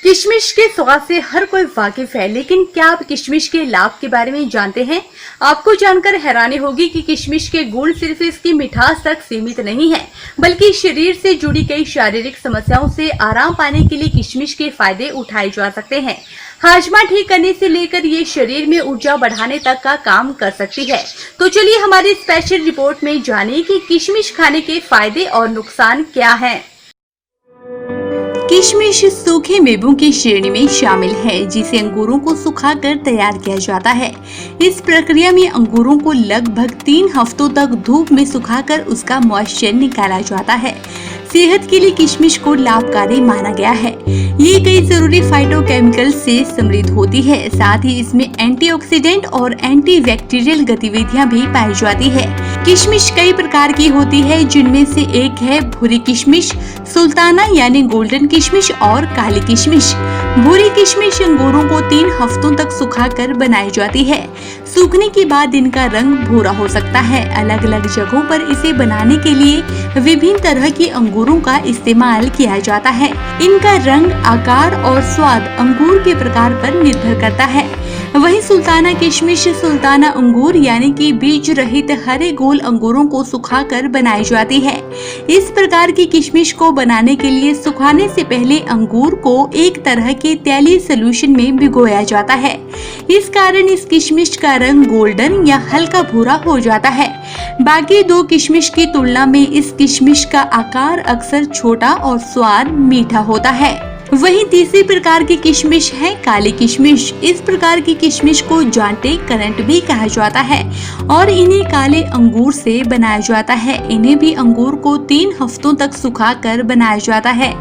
किशमिश के स्वाद से हर कोई वाकिफ है, लेकिन क्या आप किशमिश के लाभ के बारे में जानते हैं? आपको जानकर हैरानी होगी कि किशमिश के गुण सिर्फ इसकी मिठास तक सीमित नहीं है, बल्कि शरीर से जुड़ी कई शारीरिक समस्याओं से आराम पाने के लिए किशमिश के फायदे उठाए जा सकते हैं। हाजमा ठीक करने से लेकर ये शरीर में ऊर्जा बढ़ाने तक का काम कर सकती है। तो चलिए हमारी स्पेशल रिपोर्ट में जानिए कि किशमिश खाने के फायदे और नुकसान क्या हैं। किशमिश सूखे मेवों की श्रेणी में शामिल है, जिसे अंगूरों को सुखाकर तैयार किया जाता है। इस प्रक्रिया में अंगूरों को लगभग 3 हफ्तों तक धूप में सुखाकर उसका मॉइस्चर निकाला जाता है। सेहत के लिए किशमिश को लाभकारी माना गया है। ये कई जरूरी फाइटोकेमिकल से समृद्ध होती है। साथ ही इसमें एंटीऑक्सीडेंट और एंटीबैक्टीरियल गतिविधियां भी पाई जाती है। किशमिश कई प्रकार की होती है, जिनमें से एक है भूरी किशमिश, सुल्ताना यानी गोल्डन किशमिश और काली किशमिश। भूरी किशमिश अंगूरों को 3 हफ्तों तक सुखाकर बनाई जाती है। सूखने के बाद इनका रंग भूरा हो सकता है। अलग अलग जगहों पर इसे बनाने के लिए विभिन्न तरह के अंगूरों का इस्तेमाल किया जाता है। इनका रंग, आकार और स्वाद अंगूर के प्रकार पर निर्भर करता है। वहीं सुल्ताना किशमिश सुल्ताना अंगूर यानी कि बीज रहित हरे गोल अंगूरों को सुखाकर बनाई जाती है। इस प्रकार की किशमिश को बनाने के लिए सुखाने से पहले अंगूर को एक तरह के तैलीय सॉल्यूशन में भिगोया जाता है। इस कारण इस किशमिश का रंग गोल्डन या हल्का भूरा हो जाता है। बाकी 2 किशमिश की तुलना में इस किशमिश का आकार अक्सर छोटा और स्वाद मीठा होता है। वहीं तीसरी प्रकार की किशमिश है काली किशमिश। इस प्रकार की किशमिश को जांटे करंट भी कहा जाता है और इन्हें काले अंगूर से बनाया जाता है। इन्हें भी अंगूर को 3 हफ्तों तक सुखाकर बनाया जाता है।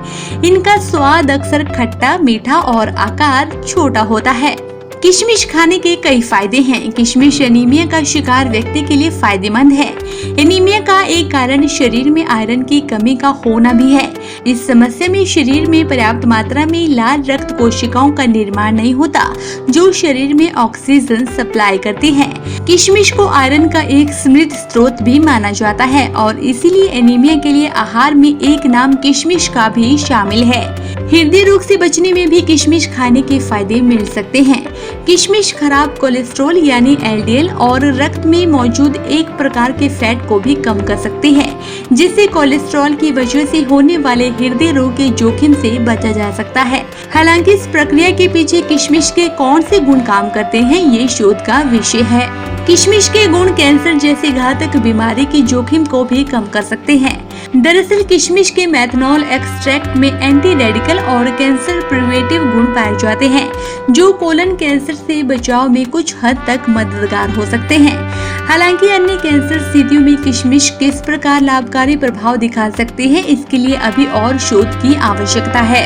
इनका स्वाद अक्सर खट्टा, मीठा और आकार छोटा होता है। किशमिश खाने के कई फायदे हैं। किशमिश एनीमिया का शिकार व्यक्ति के लिए फायदेमंद है। एनीमिया का एक कारण शरीर में आयरन की कमी का होना भी है। इस समस्या में शरीर में पर्याप्त मात्रा में लाल रक्त कोशिकाओं का निर्माण नहीं होता, जो शरीर में ऑक्सीजन सप्लाई करती है। किशमिश को आयरन का एक समृद्ध स्रोत भी माना जाता है और इसीलिए एनीमिया के लिए आहार में एक नाम किशमिश का भी शामिल है। हृदय रोग से बचने में भी किशमिश खाने के फायदे मिल सकते हैं। किशमिश खराब कोलेस्ट्रॉल यानी एलडीएल और रक्त में मौजूद एक प्रकार के फैट को भी कम कर सकती है, जिससे कोलेस्ट्रॉल की वजह से होने वाले हृदय रोग के जोखिम से बचा जा सकता है। हालांकि इस प्रक्रिया के पीछे किशमिश के कौन से गुण काम करते हैं, ये शोध का विषय है। किशमिश के गुण कैंसर जैसी घातक बीमारी की जोखिम को भी कम कर सकते हैं। दरअसल किशमिश के मेथनॉल एक्सट्रैक्ट में एंटी रेडिकल और कैंसर प्रिवेंटिव गुण पाए जाते हैं, जो कोलन कैंसर से बचाव में कुछ हद तक मददगार हो सकते हैं। हालांकि अन्य कैंसर स्थितियों में किशमिश किस प्रकार लाभकारी प्रभाव दिखा सकती है, इसके लिए अभी और शोध की आवश्यकता है।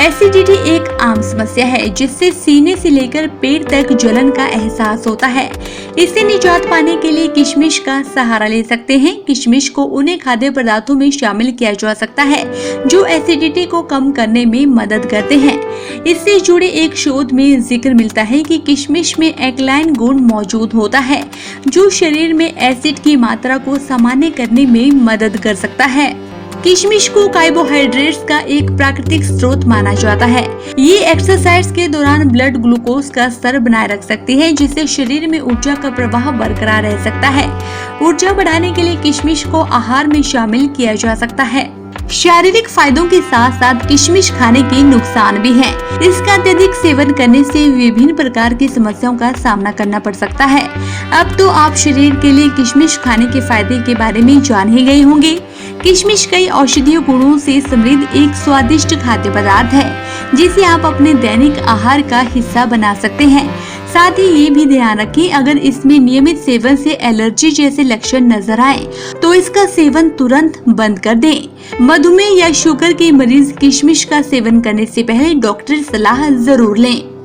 एसिडिटी एक आम समस्या है, जिससे सीने से लेकर पेट तक जलन का एहसास होता है। इससे निजात पाने के लिए किशमिश का सहारा ले सकते हैं। किशमिश को उन्हें खाद्य पदार्थों में शामिल किया जा सकता है जो एसिडिटी को कम करने में मदद करते हैं। इससे जुड़े एक शोध में जिक्र मिलता है कि किशमिश में एल्कलाइन गुण मौजूद होता है, जो शरीर में एसिड की मात्रा को सामान्य करने में मदद कर सकता है। किशमिश को कार्बोहाइड्रेट्स का एक प्राकृतिक स्रोत माना जाता है। ये एक्सरसाइज के दौरान ब्लड ग्लूकोज का स्तर बनाए रख सकती है, जिससे शरीर में ऊर्जा का प्रवाह बरकरार रह सकता है। ऊर्जा बढ़ाने के लिए किशमिश को आहार में शामिल किया जा सकता है। शारीरिक फायदों के साथ साथ किशमिश खाने के नुकसान भी हैं। इसका अत्यधिक सेवन करने से विभिन्न प्रकार की समस्याओं का सामना करना पड़ सकता है। अब तो आप शरीर के लिए किशमिश खाने के फायदे के बारे में जान ही गए होंगे। किशमिश कई औषधीय गुणों से समृद्ध एक स्वादिष्ट खाद्य पदार्थ है, जिसे आप अपने दैनिक आहार का हिस्सा बना सकते हैं। साथ ही ये भी ध्यान रखें, अगर इसमें नियमित सेवन से एलर्जी जैसे लक्षण नजर आए तो इसका सेवन तुरंत बंद कर दें। मधुमेह या शुगर के मरीज किशमिश का सेवन करने से पहले डॉक्टर सलाह जरूर लें।